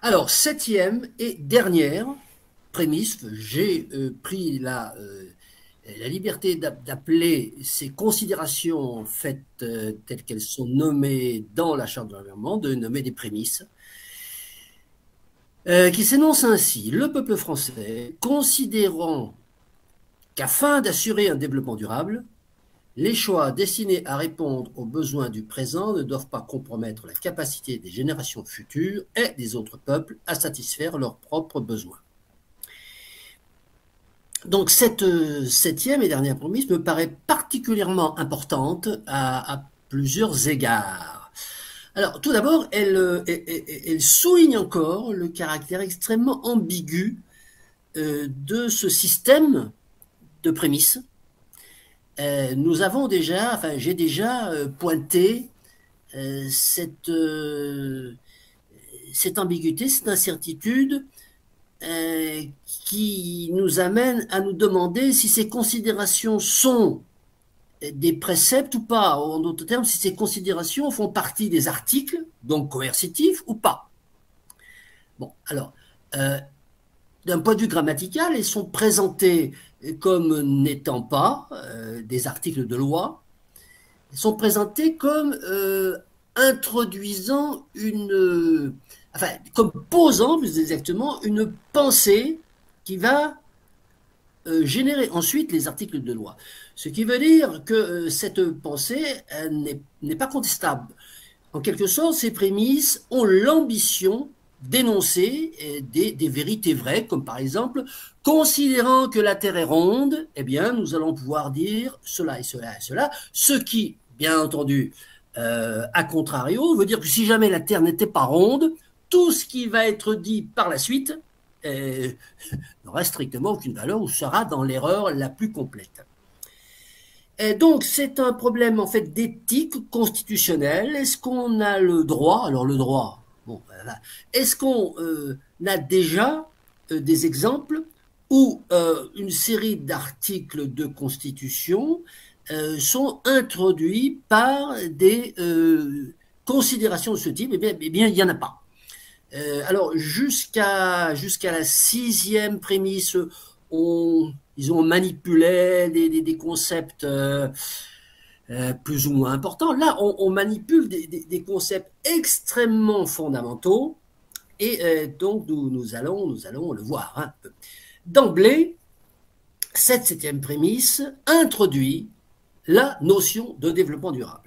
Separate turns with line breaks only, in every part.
Alors, septième et dernière prémisse, j'ai pris la liberté d'appeler ces considérations faites telles qu'elles sont nommées dans la Charte de l'environnement, de nommer des prémices, qui s'énoncent ainsi. Le peuple français, considérant qu'afin d'assurer un développement durable, les choix destinés à répondre aux besoins du présent ne doivent pas compromettre la capacité des générations futures et des autres peuples à satisfaire leurs propres besoins. Donc cette septième et dernière prémisse me paraît particulièrement importante à plusieurs égards. Alors tout d'abord, elle souligne encore le caractère extrêmement ambigu de ce système de prémices. Nous avons déjà, enfin j'ai déjà pointé cette, cette ambiguïté, cette incertitude qui nous amène à nous demander si ces considérations sont des préceptes ou pas. En d'autres termes, si ces considérations font partie des articles, donc coercitifs ou pas. Bon, alors, euh, d'un point de vue grammatical, elles sont présentées comme n'étant pas des articles de loi. Elles sont présentées comme introduisant enfin, comme posant plus exactement une pensée qui va générer ensuite les articles de loi. Ce qui veut dire que cette pensée n'est pas contestable. En quelque sorte, ces prémices ont l'ambition d'énoncer des vérités vraies, comme par exemple, considérant que la Terre est ronde, eh bien, nous allons pouvoir dire cela et cela et cela, ce qui, bien entendu, à contrario, veut dire que si jamais la Terre n'était pas ronde, tout ce qui va être dit par la suite n'aura strictement aucune valeur ou sera dans l'erreur la plus complète. Et donc, c'est un problème en fait d'éthique constitutionnelle. Est-ce qu'on a le droit, alors le droit, bon, voilà. Est-ce qu'on a déjà des exemples où une série d'articles de constitution sont introduits par des considérations de ce type? Eh bien, il n'y en a pas. Alors, jusqu'à la sixième prémisse, ils ont manipulé des concepts plus ou moins importants. Là, on manipule des concepts extrêmement fondamentaux et donc nous allons le voir. Hein. D'emblée, cette septième prémisse introduit la notion de développement durable.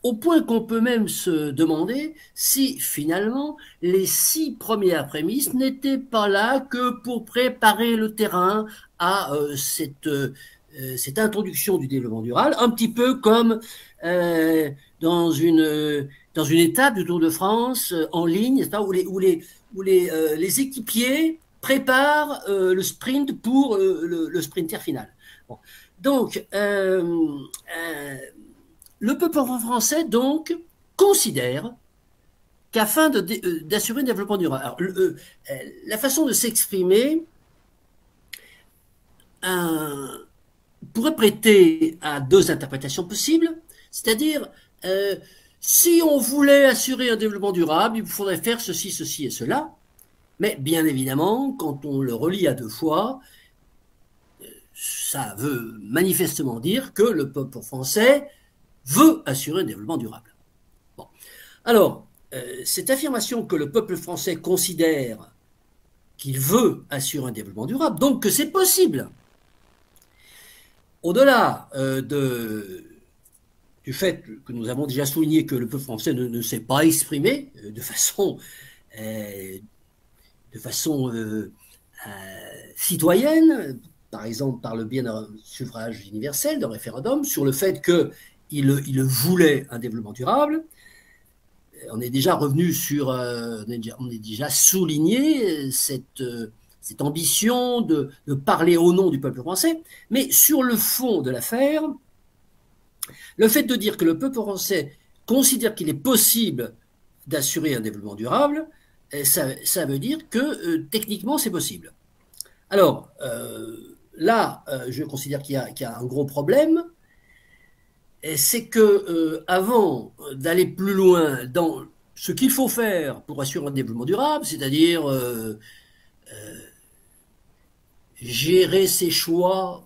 Au point qu'on peut même se demander si finalement les 6 premières prémices n'étaient pas là que pour préparer le terrain à cette introduction du développement durable, un petit peu comme euh, dans, une, dans une étape du Tour de France en ligne, où les équipiers préparent le sprint pour le sprinter final. Bon. Donc, le peuple français, donc, considère qu'afin d'assurer un développement durable, alors, la façon de s'exprimer pourrait prêter à deux interprétations possibles, c'est-à-dire, si on voulait assurer un développement durable, il faudrait faire ceci, ceci et cela, mais bien évidemment, quand on le relie à deux fois, ça veut manifestement dire que le peuple français veut assurer un développement durable. Bon. Alors, cette affirmation que le peuple français considère qu'il veut assurer un développement durable, donc que c'est possible, au-delà du fait que nous avons déjà souligné que le peuple français ne s'est pas exprimé euh, de façon citoyenne, par exemple par le biais d'un suffrage universel, d'un référendum, sur le fait qu'il voulait un développement durable. On est déjà revenu sur, on est déjà souligné cette ambition de parler au nom du peuple français, mais sur le fond de l'affaire, le fait de dire que le peuple français considère qu'il est possible d'assurer un développement durable, ça veut dire que techniquement c'est possible. Alors là, je considère qu'il y a un gros problème, c'est que avant d'aller plus loin dans ce qu'il faut faire pour assurer un développement durable, c'est-à-dire gérer ses choix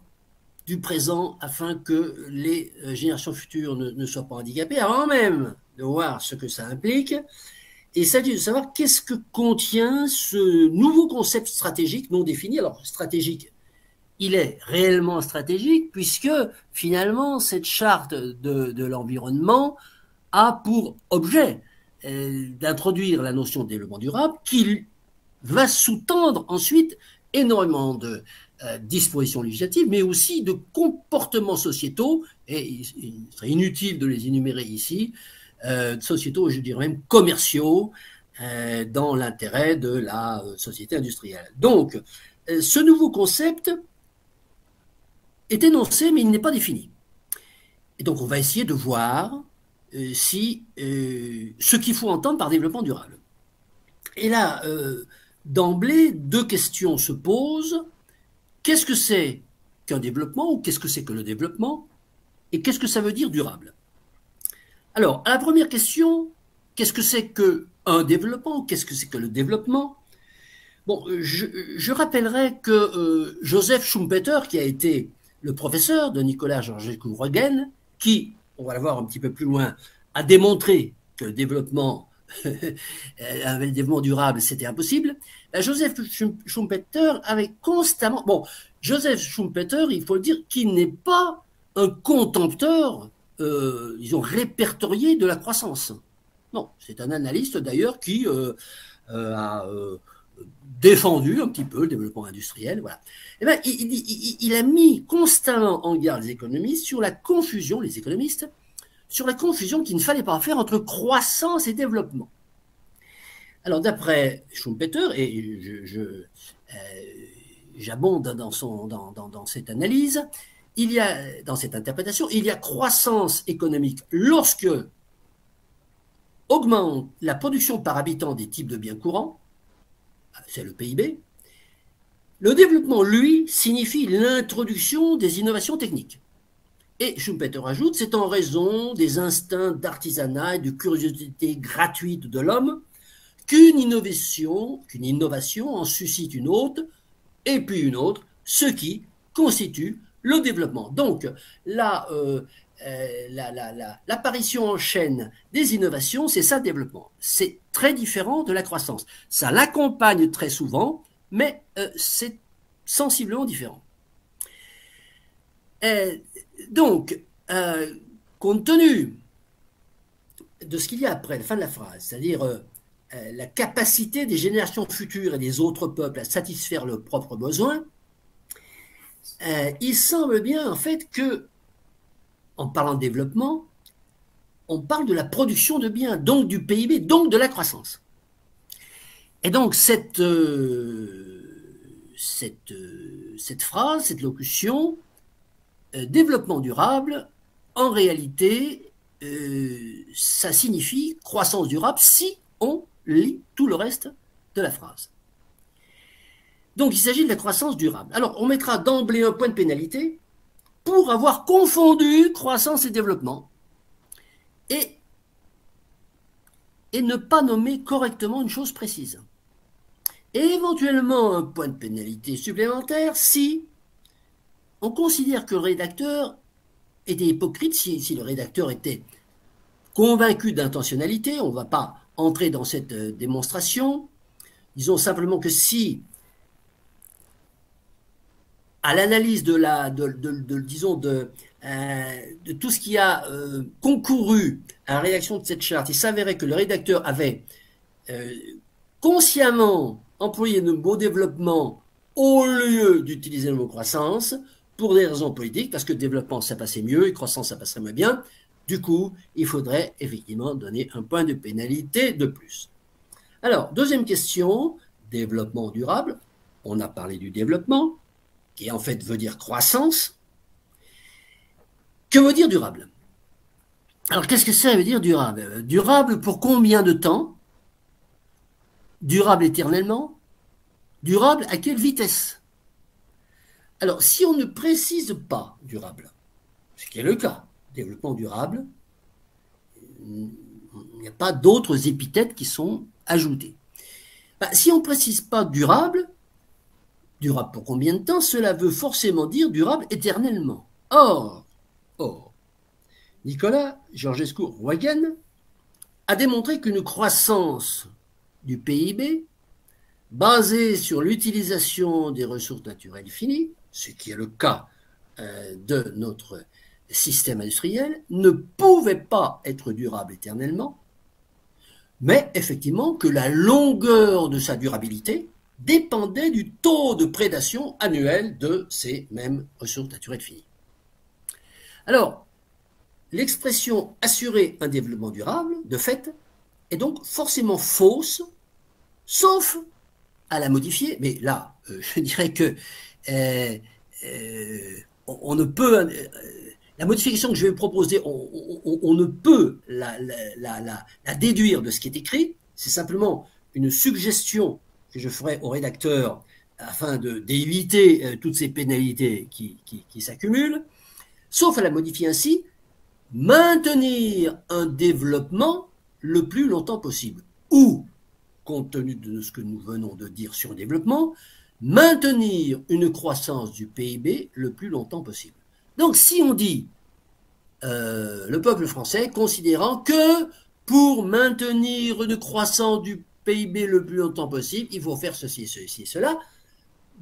du présent afin que les générations futures ne soient pas handicapées, avant même de voir ce que ça implique. Et il s'agit de savoir qu'est-ce que contient ce nouveau concept stratégique non défini. Alors, stratégique, il est réellement stratégique puisque finalement, cette charte de l'environnement a pour objet d'introduire la notion de développement durable qui va sous-tendre ensuite énormément de dispositions législatives, mais aussi de comportements sociétaux, et il serait inutile de les énumérer ici, sociétaux, je dirais même commerciaux, dans l'intérêt de la société industrielle. Donc, ce nouveau concept est énoncé, mais il n'est pas défini. Et donc, on va essayer de voir ce qu'il faut entendre par développement durable. Et là, d'emblée, deux questions se posent. Qu'est-ce que c'est qu'un développement ou qu'est-ce que c'est que le développement? Et qu'est-ce que ça veut dire durable? Alors, à la première question, qu'est-ce que c'est qu'un développement ou qu'est-ce que c'est que le développement? Bon, je rappellerai que Joseph Schumpeter, qui a été le professeur de Nicolas Georgescu-Roegen, qui, on va le voir un petit peu plus loin, a démontré que le développement durable, c'était impossible. Joseph Schumpeter avait constamment... Bon, Joseph Schumpeter, il faut le dire, qui n'est pas un contempteur, disons, répertorié de la croissance. Non, c'est un analyste d'ailleurs qui a défendu un petit peu le développement industriel. Voilà. Et ben, il a mis constamment en garde les économistes sur la confusion, les économistes, sur la confusion qu'il ne fallait pas faire entre croissance et développement. Alors, d'après Schumpeter, et j'abonde dans cette analyse, il y a, dans cette interprétation, il y a croissance économique lorsque augmente la production par habitant des types de biens courants, c'est le PIB. Le développement, lui, signifie l'introduction des innovations techniques. Et Schumpeter ajoute, c'est en raison des instincts d'artisanat et de curiosité gratuite de l'homme qu'une innovation en suscite une autre, et puis une autre, ce qui constitue le développement. Donc, l'apparition en chaîne des innovations, c'est ça le développement. C'est très différent de la croissance. Ça l'accompagne très souvent, mais c'est sensiblement différent. Donc, compte tenu de ce qu'il y a après la fin de la phrase, c'est-à-dire la capacité des générations futures et des autres peuples à satisfaire leurs propres besoins, il semble bien en fait que, en parlant de développement, on parle de la production de biens, donc du PIB, donc de la croissance. Et donc cette phrase, cette locution, développement durable, en réalité, ça signifie croissance durable si on lit tout le reste de la phrase. Donc, il s'agit de la croissance durable. Alors, on mettra d'emblée un point de pénalité pour avoir confondu croissance et développement et ne pas nommer correctement une chose précise. Et éventuellement, un point de pénalité supplémentaire si on considère que le rédacteur était hypocrite, si le rédacteur était convaincu d'intentionnalité, on ne va pas entrer dans cette démonstration. Disons simplement que si, à l'analyse de tout ce qui a concouru à la rédaction de cette charte, il s'avérait que le rédacteur avait consciemment employé le mot développement au lieu d'utiliser le mot croissance, pour des raisons politiques, parce que développement ça passait mieux et croissance ça passerait moins bien. Du coup, il faudrait effectivement donner un point de pénalité de plus. Alors, deuxième question, développement durable. On a parlé du développement, qui en fait veut dire croissance. Que veut dire durable? Alors, qu'est-ce que ça veut dire durable? Durable pour combien de temps? Durable éternellement? Durable à quelle vitesse? Alors, si on ne précise pas durable, ce qui est le cas, développement durable, Il n'y a pas d'autres épithètes qui sont ajoutés. Si on ne précise pas durable, durable pour combien de temps, cela veut forcément dire durable éternellement. Or, Nicolas Georgescu-Roegen a démontré qu'une croissance du PIB basée sur l'utilisation des ressources naturelles finies, ce qui est le cas de notre système industriel, ne pouvait pas être durable éternellement, mais effectivement que la longueur de sa durabilité dépendait du taux de prédation annuel de ces mêmes ressources naturelles finies. Alors, l'expression « assurer un développement durable », de fait, est donc forcément fausse, sauf à la modifier, mais là, je dirais que on ne peut... la modification que je vais proposer, on ne peut la déduire de ce qui est écrit, c'est simplement une suggestion que je ferai au rédacteur afin d'éviter toutes ces pénalités qui s'accumulent, sauf à la modifier ainsi, maintenir un développement le plus longtemps possible, ou, compte tenu de ce que nous venons de dire sur le développement, maintenir une croissance du PIB le plus longtemps possible. Donc si on dit le peuple français considérant que pour maintenir une croissance du PIB le plus longtemps possible, il faut faire ceci, ceci, cela,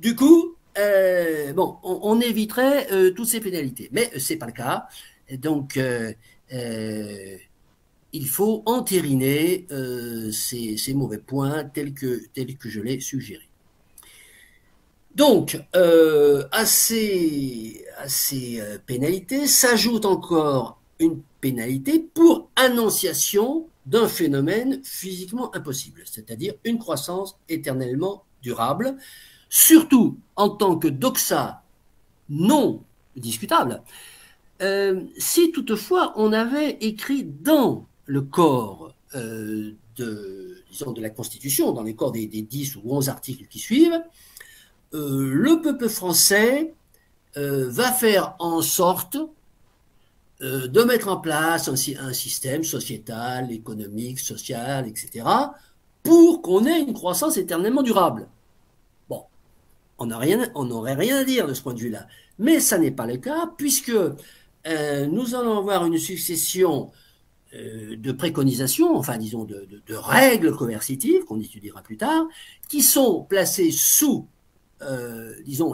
du coup, bon, on éviterait toutes ces pénalités. Mais ce n'est pas le cas. Donc, il faut entériner ces mauvais points tels que je l'ai suggéré. Donc, à ces pénalités s'ajoute encore une pénalité pour annonciation d'un phénomène physiquement impossible, c'est-à-dire une croissance éternellement durable, surtout en tant que doxa non discutable. Si toutefois on avait écrit dans le corps disons de la Constitution, dans les corps des 10 ou 11 articles qui suivent, le peuple français va faire en sorte de mettre en place un système sociétal, économique, social, etc., pour qu'on ait une croissance éternellement durable. Bon, on n'aurait rien à dire de ce point de vue-là. Mais ça n'est pas le cas, puisque nous allons avoir une succession de préconisations, enfin disons de règles coercitives, qu'on étudiera plus tard, qui sont placées sous disons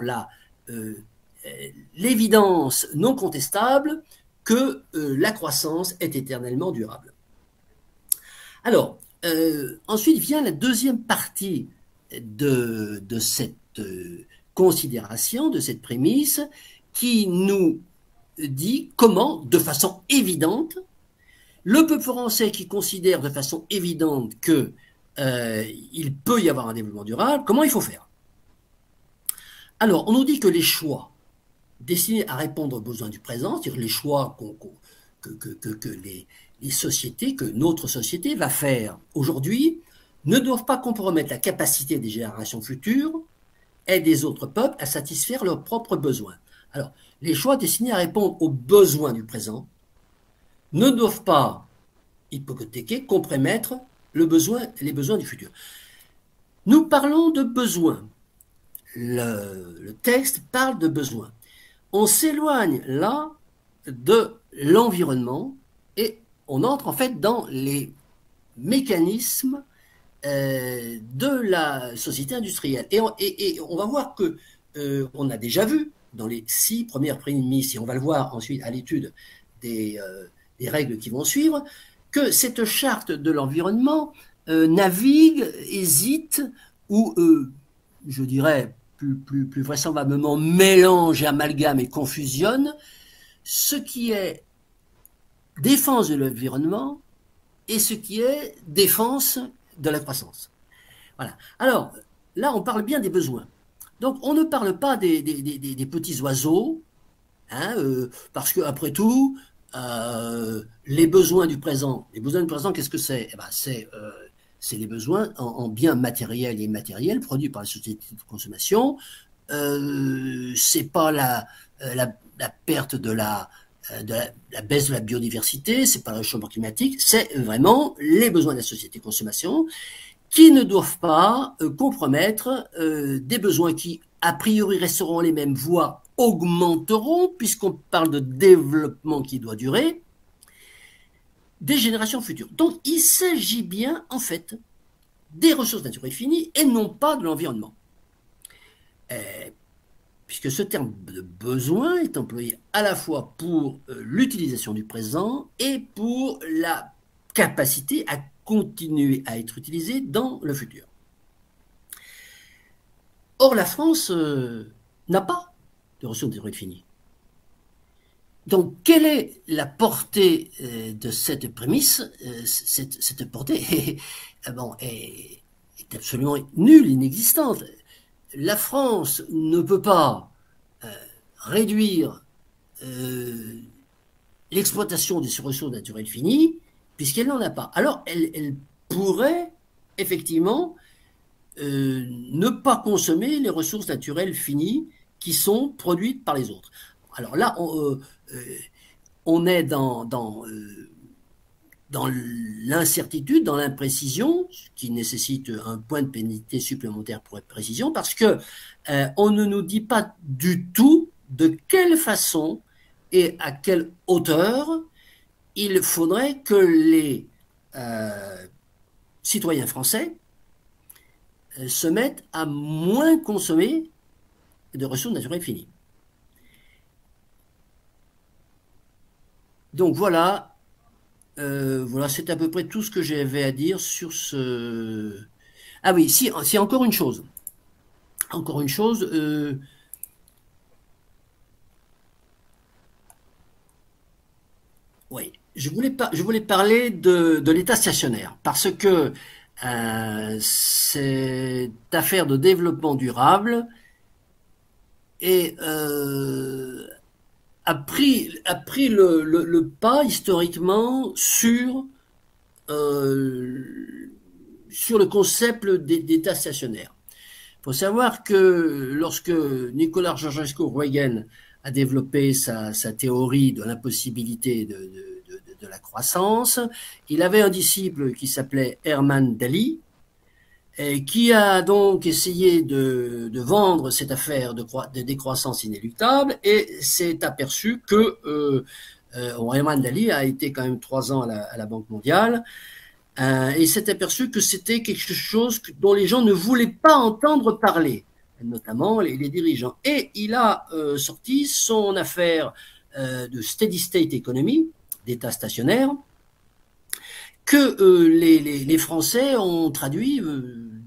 l'évidence non contestable que la croissance est éternellement durable. Alors, ensuite vient la deuxième partie de cette considération, de cette prémisse, qui nous dit comment, de façon évidente, le peuple français qui considère de façon évidente qu'il peut y avoir un développement durable, comment il faut faire? Alors, on nous dit que les choix destinés à répondre aux besoins du présent, c'est-à-dire les choix que les sociétés, que notre société va faire aujourd'hui, ne doivent pas compromettre la capacité des générations futures et des autres peuples à satisfaire leurs propres besoins. Alors, les choix destinés à répondre aux besoins du présent ne doivent pas hypothéquer, compromettre les besoins du futur. Nous parlons de besoins. Le texte parle de besoins. On s'éloigne là de l'environnement et on entre en fait dans les mécanismes de la société industrielle. Et on va voir que on a déjà vu dans les 6 premières prémices, et on va le voir ensuite à l'étude des règles qui vont suivre, que cette charte de l'environnement navigue, hésite ou, je dirais, plus vraisemblablement mélange, amalgame et confusionne ce qui est défense de l'environnement et ce qui est défense de la croissance. Voilà. Alors, là, on parle bien des besoins. Donc, on ne parle pas des petits oiseaux, hein, parce que après tout, les besoins du présent, qu'est-ce que c'est? Eh ben, c'est les besoins en biens matériels et immatériels produits par la société de consommation. C'est pas la perte de la de la baisse de la biodiversité, c'est pas le réchauffement climatique, c'est vraiment les besoins de la société de consommation qui ne doivent pas compromettre des besoins qui, a priori, resteront les mêmes, voire augmenteront, puisqu'on parle de développement qui doit durer, des générations futures. Donc, il s'agit bien, en fait, des ressources naturelles finies et non pas de l'environnement. Puisque ce terme de besoin est employé à la fois pour l'utilisation du présent et pour la capacité à continuer à être utilisé dans le futur. Or, la France n'a pas de ressources naturelles finies. Donc, quelle est la portée de cette prémisse? Cette portée est absolument nulle, inexistante. La France ne peut pas réduire l'exploitation des ressources naturelles finies puisqu'elle n'en a pas. Alors, elle pourrait effectivement ne pas consommer les ressources naturelles finies qui sont produites par les autres. Alors là, on est dans l'incertitude, dans l'imprécision, ce qui nécessite un point de pénalité supplémentaire pour être précision, parce que on ne nous dit pas du tout de quelle façon et à quelle hauteur il faudrait que les citoyens français se mettent à moins consommer de ressources naturelles finies. Donc voilà, voilà, c'est à peu près tout ce que j'avais à dire sur ce... Ah oui, si encore une chose. Encore une chose, oui, je voulais parler de l'État stationnaire, parce que cette affaire de développement durable est a pris le pas historiquement sur le concept d'État stationnaire. Il faut savoir que lorsque Nicolas Georgescu-Roegen a développé sa théorie de l'impossibilité de la croissance, il avait un disciple qui s'appelait Herman Daly, qui a donc essayé de vendre cette affaire de décroissance inéluctable et s'est aperçu que Herman Daly a été quand même 3 ans à la Banque mondiale et s'est aperçu que c'était quelque chose dont les gens ne voulaient pas entendre parler, notamment les dirigeants. Et il a sorti son affaire de steady state economy, d'état stationnaire, que les Français ont traduit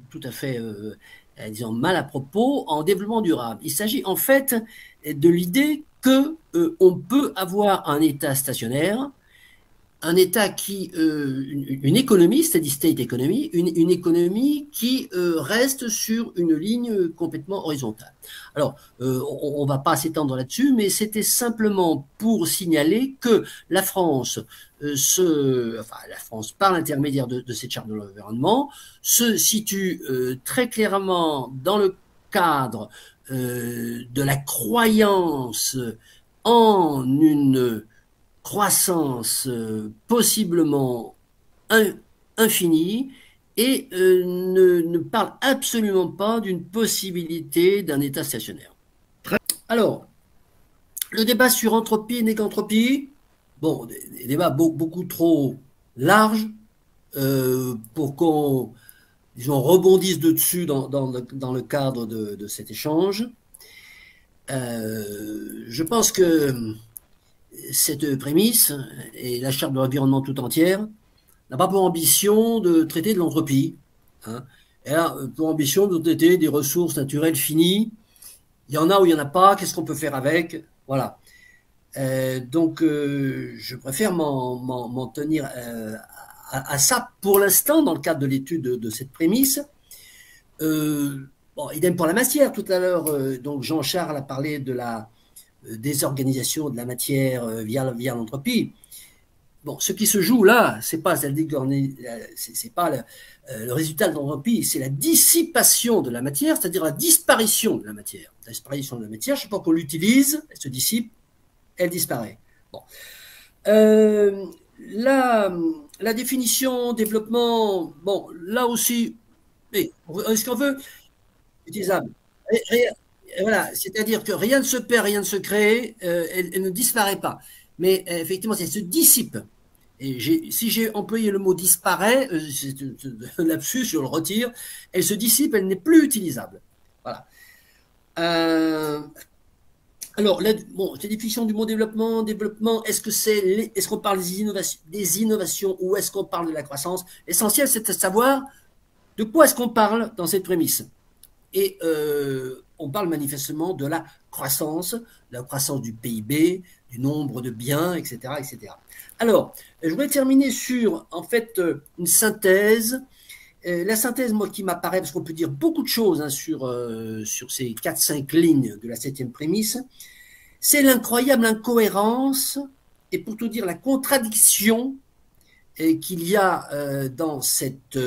tout à fait, disons, mal à propos, en développement durable. Il s'agit en fait de l'idée que on peut avoir un État stationnaire, un État qui, une économie, steady state economy, une économie qui reste sur une ligne complètement horizontale. Alors, on ne va pas s'étendre là-dessus, mais c'était simplement pour signaler que la France, la France, par l'intermédiaire de cette charte de l'environnement, se situe très clairement dans le cadre de la croyance en une croissance possiblement infinie et ne parle absolument pas d'une possibilité d'un État stationnaire. Alors, le débat sur entropie et négantropie, bon, des débats beaucoup trop larges pour qu'on rebondisse dessus dans le cadre de cet échange. Je pense que cette prémisse et la charte de l'environnement tout entière n'a pas pour ambition de traiter de l'entropie. Hein. Elle a pour ambition de traiter des ressources naturelles finies. Il y en a ou il n'y en a pas, qu'est-ce qu'on peut faire avec? Voilà. Donc, je préfère m'en tenir à ça pour l'instant dans le cadre de l'étude de cette prémisse. Bon, idem pour la matière. Tout à l'heure, donc Jean-Charles a parlé de la désorganisation de la matière via l'entropie. Bon, ce qui se joue là, c'est pas le résultat de l'entropie, c'est la dissipation de la matière, c'est-à-dire la disparition de la matière. La disparition de la matière, chaque fois qu'on l'utilise, elle se dissipe, elle disparaît. Bon. Euh, la, la définition, développement, bon, là aussi, est-ce qu'on veut utilisable? Voilà, c'est-à-dire que rien ne se perd, rien ne se crée, elle ne disparaît pas. Mais effectivement, elle se dissipe. Et si j'ai employé le mot disparaît, c'est un lapsus, je le retire. Elle se dissipe, elle n'est plus utilisable. Voilà. Euh, alors, bon, c'est définition du mot développement. Développement, est-ce qu'on parle des innovations ou est-ce qu'on parle de la croissance? L'essentiel, c'est de savoir de quoi est-ce qu'on parle dans cette prémisse. Et on parle manifestement de la croissance du PIB, du nombre de biens, etc., etc. Alors, je voudrais terminer sur, en fait, une synthèse. La synthèse, moi, qui m'apparaît, parce qu'on peut dire beaucoup de choses hein, sur ces 4-5 lignes de la septième prémisse, c'est l'incroyable incohérence et pour tout dire la contradiction qu'il y a dans cette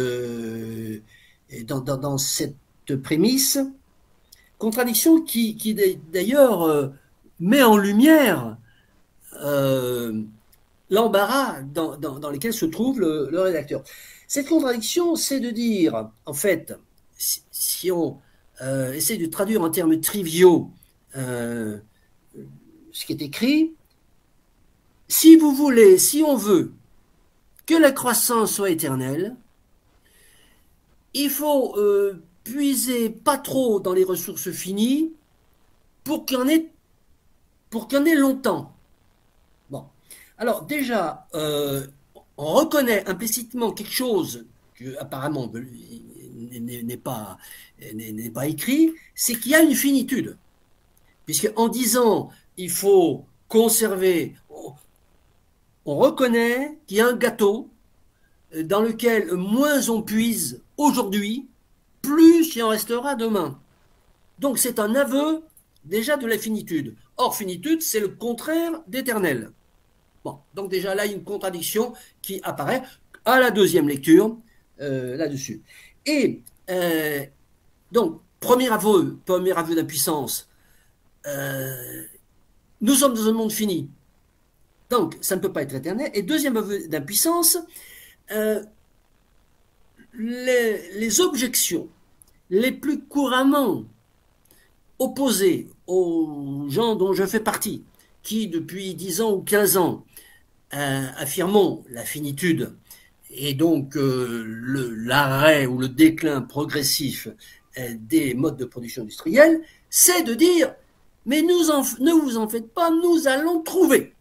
prémisse, contradiction qui d'ailleurs met en lumière l'embarras dans lequel se trouve le rédacteur. Cette contradiction, c'est de dire, en fait, si on essaie de traduire en termes triviaux ce qui est écrit, si vous voulez, si on veut que la croissance soit éternelle, il faut puiser pas trop dans les ressources finies pour qu'il y en ait, longtemps. Bon. Alors déjà, on reconnaît implicitement quelque chose que apparemment n'est pas, écrit, c'est qu'il y a une finitude. Puisque en disant il faut conserver, on reconnaît qu'il y a un gâteau dans lequel moins on puise aujourd'hui, plus il en restera demain. Donc c'est un aveu déjà de la finitude. Or, finitude, c'est le contraire d'éternel. Bon, donc déjà là, il y a une contradiction qui apparaît à la deuxième lecture là-dessus. Et donc, premier aveu d'impuissance, nous sommes dans un monde fini. Donc, ça ne peut pas être éternel. Et deuxième aveu d'impuissance, les objections les plus couramment opposées aux gens dont je fais partie, qui depuis 10 ans ou 15 ans affirmons la finitude et donc l'arrêt ou le déclin progressif des modes de production industrielle, c'est de dire mais ne vous en faites pas, nous allons trouver.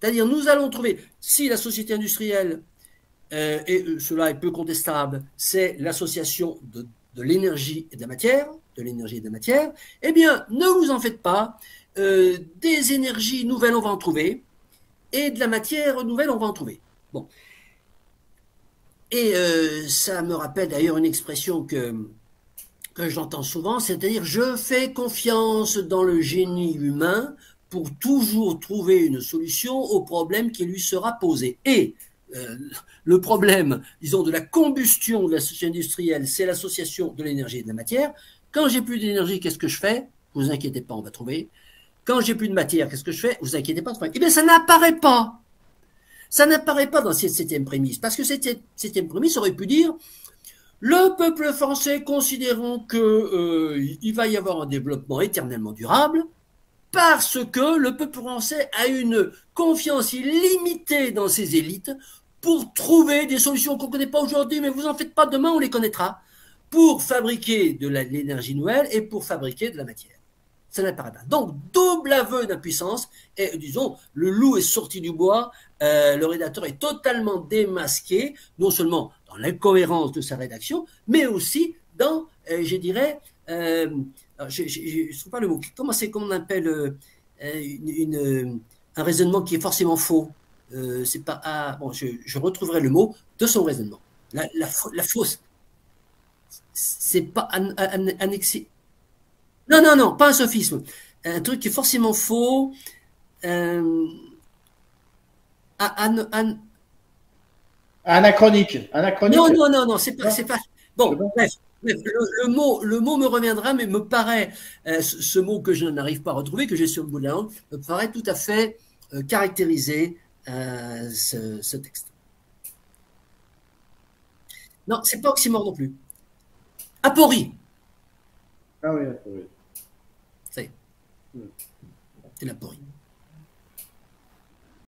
C'est-à-dire nous allons trouver, si la société industrielle et cela est peu contestable, c'est l'association de l'énergie et de la matière, eh bien, ne vous en faites pas, des énergies nouvelles, on va en trouver, et de la matière nouvelle, on va en trouver. Bon. Et ça me rappelle d'ailleurs une expression que j'entends souvent, c'est-à-dire je fais confiance dans le génie humain pour toujours trouver une solution au problème qui lui sera posé. Et le problème, disons, de la combustion de la société industrielle, c'est l'association de l'énergie et de la matière. Quand j'ai plus d'énergie, qu'est-ce que je fais? Vous inquiétez pas, on va trouver. Quand j'ai plus de matière, qu'est-ce que je fais? Vous inquiétez pas, on va trouver. Eh bien, ça n'apparaît pas. Ça n'apparaît pas dans cette septième prémisse, parce que cette septième prémisse aurait pu dire le peuple français considérant qu'il va y avoir un développement éternellement durable, parce que le peuple français a une confiance illimitée dans ses élites pour trouver des solutions qu'on ne connaît pas aujourd'hui, mais vous en faites pas, demain on les connaîtra, pour fabriquer de l'énergie nouvelle et pour fabriquer de la matière. Ça n'apparaît pas. Donc, double aveu d'impuissance, et disons, le loup est sorti du bois, le rédacteur est totalement démasqué, non seulement dans l'incohérence de sa rédaction, mais aussi dans, je dirais, je ne trouve pas le mot, comment on appelle un raisonnement qui est forcément faux. C'est pas, bon, je retrouverai le mot de son raisonnement. La fausse, c'est pas annexé. Non, non, non, pas un sophisme. Un truc qui est forcément faux. Euh, an, an,
Anachronique.
non,
Anachronique.
non, non, non, c'est
Non,
pas.
c'est
Bon,
bon.
bref, le mot me reviendra, mais me paraît, ce mot que je n'arrive pas à retrouver, que j'ai sur le bout de la langue, me paraît tout à fait caractériser ce texte. Non, c'est pas oxymore non plus. Aporie,
Ah oui, d'accord, oui.
c'est
Hmm.
l'aporie.